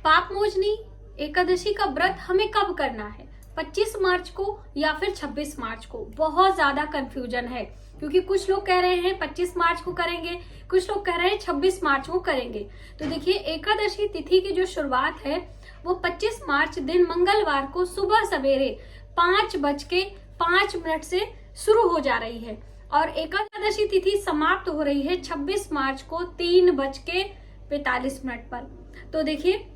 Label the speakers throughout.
Speaker 1: पापमोचनी एकादशी का व्रत हमें कब करना है, 25 मार्च को या फिर 26 मार्च को? बहुत ज्यादा कंफ्यूजन है, क्योंकि कुछ लोग कह रहे हैं 25 मार्च को करेंगे, कुछ लोग कह रहे हैं 26 मार्च को करेंगे। तो देखिए, एकादशी तिथि की जो शुरुआत है वो 25 मार्च दिन मंगलवार को सुबह सवेरे 5:05 से शुरू हो जा रही है और एकादशी तिथि समाप्त हो रही है 26 मार्च को 3:45 पर। तो देखिए,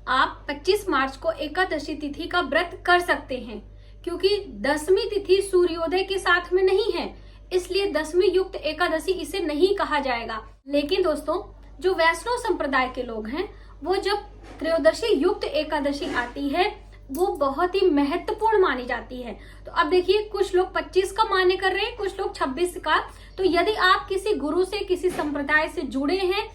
Speaker 1: आप 25 मार्च को एकादशी तिथि का व्रत कर सकते हैं, क्योंकि दसवीं तिथि सूर्योदय के साथ में नहीं है, इसलिए दसवीं युक्त एकादशी इसे नहीं कहा जाएगा। लेकिन दोस्तों, जो वैष्णव संप्रदाय के लोग हैं, वो जब त्रयोदशी युक्त एकादशी आती है वो बहुत ही महत्वपूर्ण मानी जाती है। तो अब देखिए, कुछ लोग 25 का मान्य कर रहे हैं, कुछ लोग 26 का। तो यदि आप किसी गुरु से, किसी संप्रदाय से जुड़े हैं,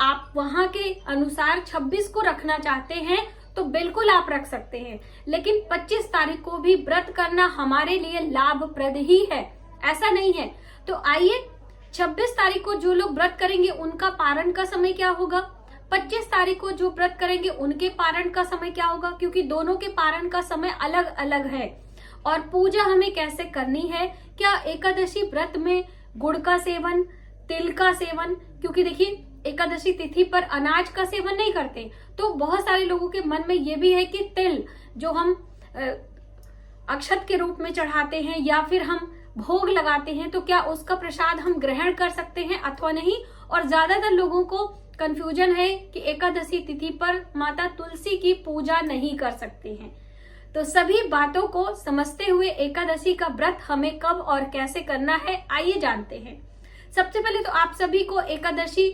Speaker 1: आप वहां के अनुसार 26 को रखना चाहते हैं तो बिल्कुल आप रख सकते हैं, लेकिन 25 तारीख को भी व्रत करना हमारे लिए लाभप्रद ही है, ऐसा नहीं है। तो आइए, 26 तारीख को जो लोग व्रत करेंगे उनका पारण का समय क्या होगा, 25 तारीख को जो व्रत करेंगे उनके पारण का समय क्या होगा, क्योंकि दोनों के पारण का समय अलग अलग है। और पूजा हमें कैसे करनी है, क्या एकादशी व्रत में गुड़ का सेवन, तिल का सेवन, क्योंकि देखिए एकादशी तिथि पर अनाज का सेवन नहीं करते, तो बहुत सारे लोगों के मन में ये भी है कि तिल जो हम अक्षत के रूप में चढ़ाते हैं या फिर हम भोग लगाते हैं, तो क्या उसका प्रसाद हम ग्रहण कर सकते हैं अथवा नहीं। और ज्यादातर लोगों को कंफ्यूजन है कि एकादशी तिथि पर माता तुलसी की पूजा नहीं कर सकते हैं। तो सभी बातों को समझते हुए एकादशी का व्रत हमें कब और कैसे करना है, आइए जानते हैं। सबसे पहले तो आप सभी को एकादशी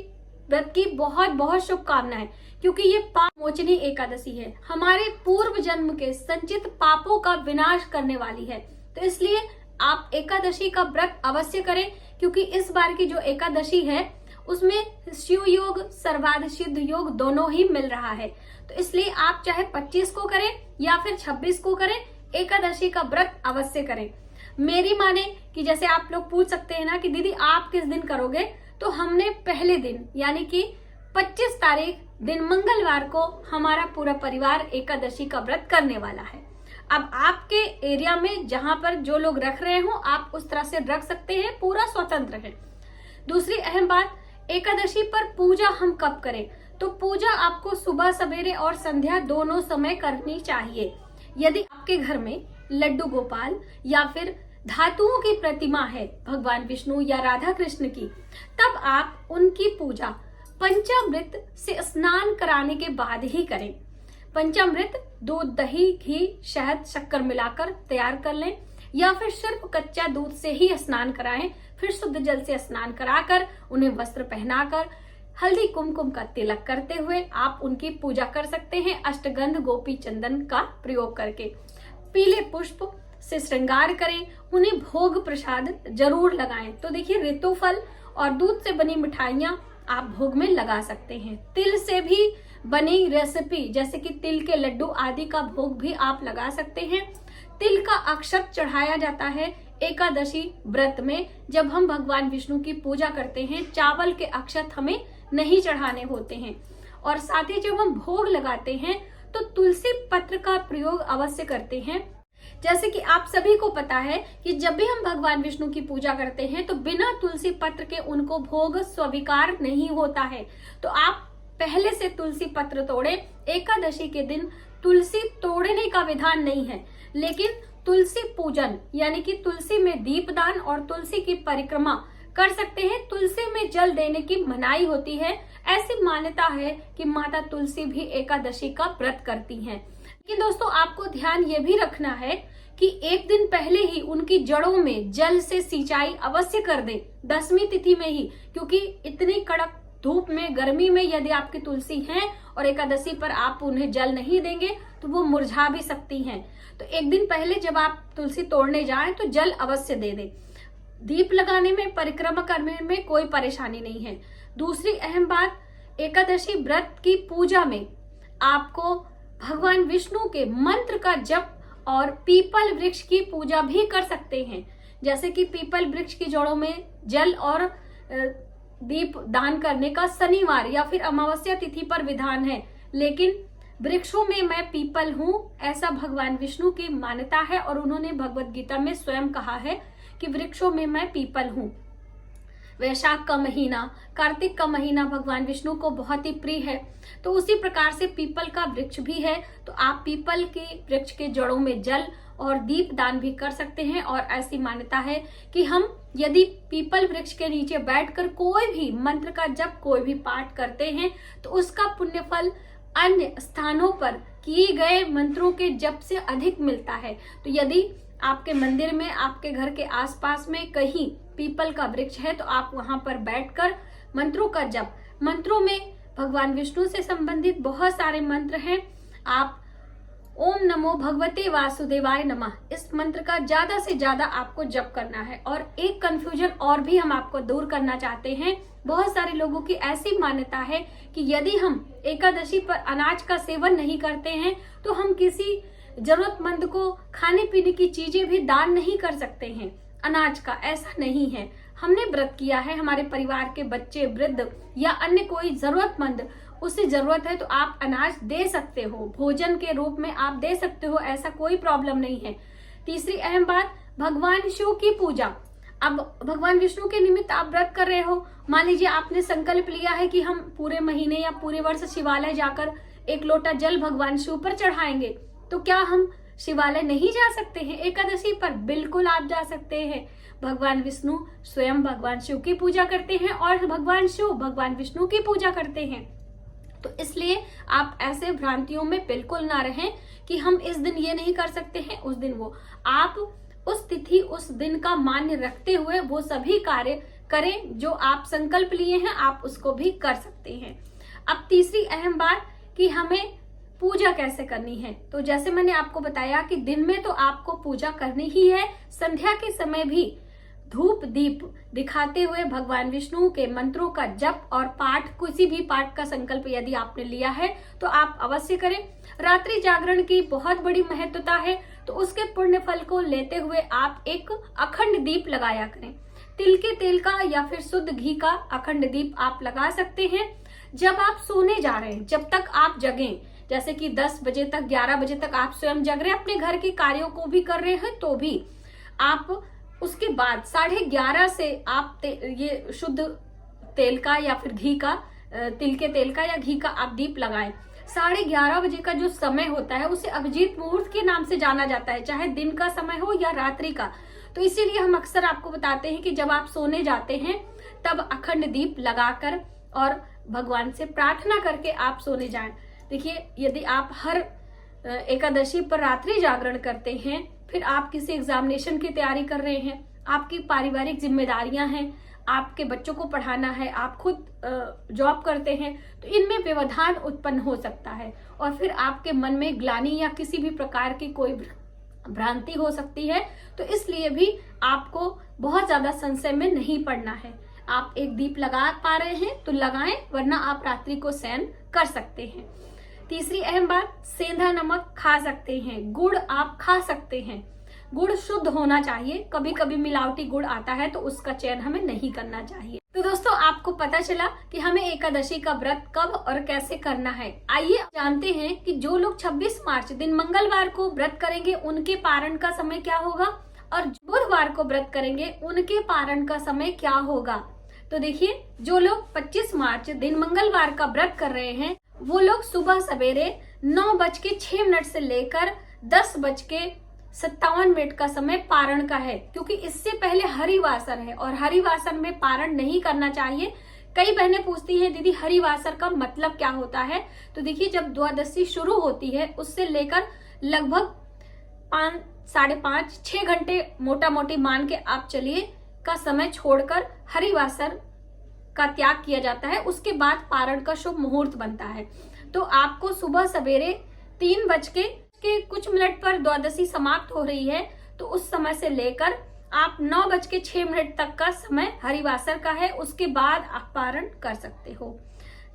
Speaker 1: व्रत की बहुत बहुत शुभकामनाएं, क्योंकि ये पाप मोचनी एकादशी है, हमारे पूर्व जन्म के संचित पापों का विनाश करने वाली है। तो इसलिए आप एकादशी का व्रत अवश्य करें, क्योंकि इस बार की जो एकादशी है उसमें शिव योग, सर्वार्थ सिद्ध योग दोनों ही मिल रहा है। तो इसलिए आप चाहे 25 को करें या फिर 26 को करें, एकादशी का व्रत अवश्य करें। मेरी माने कि जैसे आप लोग पूछ सकते हैं ना कि दीदी आप किस दिन करोगे, तो हमने पहले दिन यानी कि 25 तारीख दिन मंगलवार को हमारा पूरा परिवार एकादशी का व्रत करने वाला है। अब आपके एरिया में जहां पर जो लोग रख रहे हो, आप उस तरह से रख सकते हैं, पूरा स्वतंत्र है। दूसरी अहम बात, एकादशी पर पूजा हम कब करें, तो पूजा आपको सुबह सवेरे और संध्या दोनों समय करनी चाहिए। यदि आपके घर में लड्डू गोपाल या फिर धातुओं की प्रतिमा है, भगवान विष्णु या राधा कृष्ण की, तब आप उनकी पूजा पंचामृत से स्नान कराने के बाद ही करें। पंचामृत दूध, दही, घी, शहद, शक्कर मिलाकर तैयार कर लें, या फिर सिर्फ कच्चा दूध से ही स्नान कराएं। फिर शुद्ध जल से स्नान कराकर उन्हें वस्त्र पहनाकर हल्दी कुमकुम का तिलक करते हुए आप उनकी पूजा कर सकते हैं, अष्टगंध गोपी चंदन का प्रयोग करके। पीले पुष्प से श्रृंगार करें, उन्हें भोग प्रसाद जरूर लगाएं। तो देखिए, ऋतु फल और दूध से बनी मिठाइयां आप भोग में लगा सकते हैं। तिल से भी बनी रेसिपी जैसे कि तिल के लड्डू आदि का भोग भी आप लगा सकते हैं। तिल का अक्षत चढ़ाया जाता है एकादशी व्रत में, जब हम भगवान विष्णु की पूजा करते हैं। चावल के अक्षत हमें नहीं चढ़ाने होते हैं। और साथ ही जब हम भोग लगाते हैं तो तुलसी पत्र का प्रयोग अवश्य करते हैं। जैसे कि आप सभी को पता है कि जब भी हम भगवान विष्णु की पूजा करते हैं तो बिना तुलसी पत्र के उनको भोग स्वीकार नहीं होता है। तो आप पहले से तुलसी पत्र तोड़े। एकादशी के दिन तुलसी तोड़ने का विधान नहीं है, लेकिन तुलसी पूजन यानी कि तुलसी में दीपदान और तुलसी की परिक्रमा कर सकते हैं। तुलसी में जल देने की मनाही होती है। ऐसी मान्यता है कि माता तुलसी भी एकादशी का व्रत करती हैं। लेकिन दोस्तों, आपको ध्यान ये भी रखना है कि एक दिन पहले ही उनकी जड़ों में जल से सिंचाई अवश्य कर दें, दसवीं तिथि में ही, क्योंकि इतनी कड़क धूप में, गर्मी में यदि आपकी तुलसी हैं और एकादशी पर आप उन्हें जल नहीं देंगे तो वो मुरझा भी सकती हैं। तो एक दिन पहले जब आप तुलसी तोड़ने जाएं तो जल अवश्य दे दें। दीप लगाने में, परिक्रमा करने में कोई परेशानी नहीं है। दूसरी अहम बात, एकादशी व्रत की पूजा में आपको भगवान विष्णु के मंत्र का जप और पीपल वृक्ष की पूजा भी कर सकते हैं। जैसे कि पीपल वृक्ष की जड़ों में जल और दीप दान करने का शनिवार या फिर अमावस्या तिथि पर विधान है, लेकिन वृक्षों में मैं पीपल हूँ, ऐसा भगवान विष्णु की मान्यता है। और उन्होंने भगवत गीता में स्वयं कहा है कि वृक्षों में मैं पीपल हूँ। वैशाख का महीना, कार्तिक का महीना भगवान विष्णु को बहुत ही प्रिय है, तो उसी प्रकार से पीपल का वृक्ष भी है। तो आप पीपल के वृक्ष के जड़ों में जल और दीप दान भी कर सकते हैं। और ऐसी मान्यता है कि हम यदि पीपल वृक्ष के नीचे बैठकर कोई भी मंत्र का जप, कोई भी पाठ करते हैं, तो उसका पुण्य फल अन्य स्थानों पर किए गए मंत्रों के जप से अधिक मिलता है। तो यदि आपके मंदिर में, आपके घर के आसपास में कहीं पीपल का वृक्ष है, तो आप वहां पर बैठकर मंत्रों का जप, मंत्रों में भगवान विष्णु से संबंधित बहुत सारे मंत्र हैं। आप ओम नमो भगवते वासुदेवाय नमः, इस मंत्र का ज्यादा से ज्यादा आपको जप करना है। और एक कंफ्यूजन और भी हम आपको दूर करना चाहते हैं। बहुत सारे लोगों की ऐसी मान्यता है कि यदि हम एकादशी पर अनाज का सेवन नहीं करते हैं, तो हम किसी जरूरतमंद को खाने पीने की चीजें भी दान नहीं कर सकते हैं अनाज का। ऐसा नहीं है। हमने व्रत किया है, हमारे परिवार के बच्चे, वृद्ध या अन्य कोई जरूरतमंद, उसे जरूरत है तो आप अनाज दे सकते हो, भोजन के रूप में आप दे सकते हो, ऐसा कोई प्रॉब्लम नहीं है। तीसरी अहम बात, भगवान शिव की पूजा। अब भगवान विष्णु के निमित्त आप व्रत कर रहे हो, मान लीजिए आपने संकल्प लिया है कि हम पूरे महीने या पूरे वर्ष शिवालय जाकर 1 लोटा जल भगवान शिव पर चढ़ाएंगे, तो क्या हम शिवालय नहीं जा सकते हैं एकादशी पर? बिल्कुल आप जा सकते हैं। भगवान विष्णु स्वयं भगवान शिव की पूजा करते हैं और भगवान शिव भगवान विष्णु की पूजा करते हैं। तो इसलिए आप ऐसे भ्रांतियों में बिल्कुल ना रहें कि हम इस दिन ये नहीं कर सकते हैं, उस दिन वो। आप उस तिथि, उस दिन का मान्य रखते हुए वो सभी कार्य करें जो आप संकल्प लिए हैं, आप उसको भी कर सकते हैं। अब तीसरी अहम बात कि हमें पूजा कैसे करनी है। तो जैसे मैंने आपको बताया कि दिन में तो आपको पूजा करनी ही है, संध्या के समय भी धूप दीप दिखाते हुए भगवान विष्णु के मंत्रों का जप और पाठ, किसी भी पाठ का संकल्प यदि आपने लिया है तो आप अवश्य करें। रात्रि जागरण की बहुत बड़ी महत्वता है, तो उसके पुण्य फल को लेते हुए आप एक अखंड दीप लगाया करें। तिल के तेल का या फिर शुद्ध घी का अखंड दीप आप लगा सकते हैं। जब आप सोने जा रहे हैं, जब तक आप जगें, जैसे कि 10 बजे तक, 11 बजे तक आप स्वयं जग रहे हैं, अपने घर के कार्यों को भी कर रहे हैं, तो भी आप उसके बाद 11:30 से आप ये शुद्ध तेल का या फिर घी का, तिल के तेल का या घी का आप दीप लगाएं। 11:30 बजे का जो समय होता है उसे अभिजीत मुहूर्त के नाम से जाना जाता है, चाहे दिन का समय हो या रात्रि का। तो इसीलिए हम अक्सर आपको बताते हैं कि जब आप सोने जाते हैं तब अखंड दीप लगाकर और भगवान से प्रार्थना करके आप सोने जाएं। देखिए, यदि आप हर एकादशी पर रात्रि जागरण करते हैं, फिर आप किसी एग्जामिनेशन की तैयारी कर रहे हैं, आपकी पारिवारिक जिम्मेदारियां हैं, आपके बच्चों को पढ़ाना है, आप खुद जॉब करते हैं, तो इनमें व्यवधान उत्पन्न हो सकता है और फिर आपके मन में ग्लानि या किसी भी प्रकार की कोई भ्रांति हो सकती है। तो इसलिए भी आपको बहुत ज्यादा संशय में नहीं पड़ना है। आप एक दीप लगा पा रहे हैं तो लगाएं, वरना आप रात्रि को शयन कर सकते हैं। तीसरी अहम बात, सेंधा नमक खा सकते हैं, गुड़ आप खा सकते हैं। गुड़ शुद्ध होना चाहिए, कभी कभी मिलावटी गुड़ आता है तो उसका चयन हमें नहीं करना चाहिए। तो दोस्तों, आपको पता चला कि हमें एकादशी का व्रत कब और कैसे करना है। आइए जानते हैं कि जो लोग 26 मार्च दिन मंगलवार को व्रत करेंगे उनके पारण का समय क्या होगा, और बुधवार को व्रत करेंगे उनके पारण का समय क्या होगा। तो देखिए, जो लोग 25 मार्च दिन मंगलवार का व्रत कर रहे हैं वो लोग सुबह सवेरे 9:06 से लेकर 10:57 का समय पारण का है, क्योंकि इससे पहले हरिवासर है और हरिवासर में पारण नहीं करना चाहिए। कई बहनें पूछती हैं, दीदी हरिवासर का मतलब क्या होता है? तो देखिए, जब द्वादशी शुरू होती है उससे लेकर लगभग 5, 5.5, 6 घंटे मोटा मोटी मान के आप चलिए का समय छोड़कर हरिवासर का त्याग किया जाता है। उसके बाद पारण का शुभ मुहूर्त बनता है। तो आपको सुबह सवेरे 3:00 पर द्वादशी समाप्त हो रही है, तो उस समय से लेकर आप 9:06 तक का समय हरिवासर का है। उसके बाद आप पारण कर सकते हो।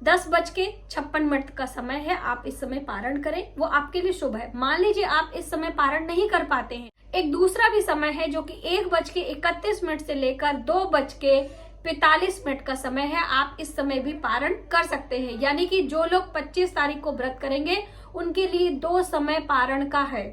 Speaker 1: 10:56 का समय है, आप इस समय पारण करें, वो आपके लिए शुभ है। मान लीजिए आप इस समय पारण नहीं कर पाते हैं, एक दूसरा भी समय है जो कि 1:31 से लेकर 2:31 45 मिनट का समय है, आप इस समय भी पारण कर सकते हैं। यानी कि जो लोग 25 तारीख को व्रत करेंगे उनके लिए 2 समय पारण का है,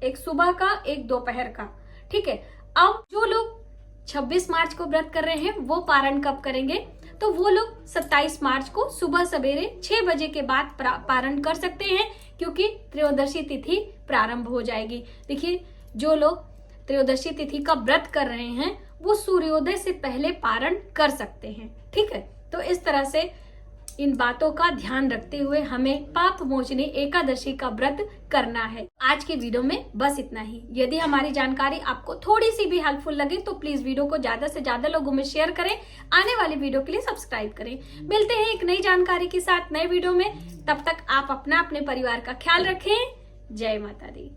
Speaker 1: एक सुबह का, एक दोपहर का। ठीक है। अब जो लोग 26 मार्च को व्रत कर रहे हैं वो पारण कब करेंगे, तो वो लोग 27 मार्च को सुबह सवेरे 6 बजे के बाद पारण कर सकते हैं, क्योंकि त्रयोदशी तिथि प्रारंभ हो जाएगी। देखिए, जो लोग त्रयोदशी तिथि का व्रत कर रहे हैं वो सूर्योदय से पहले पारण कर सकते हैं। ठीक है। तो इस तरह से इन बातों का ध्यान रखते हुए हमें पाप मोचनी एकादशी का व्रत करना है। आज के वीडियो में बस इतना ही। यदि हमारी जानकारी आपको थोड़ी सी भी हेल्पफुल लगे तो प्लीज वीडियो को ज्यादा से ज्यादा लोगों में शेयर करें, आने वाली वीडियो के लिए सब्सक्राइब करें। मिलते हैं एक नई जानकारी के साथ नए वीडियो में। तब तक आप अपने परिवार का ख्याल रखें। जय माता दी।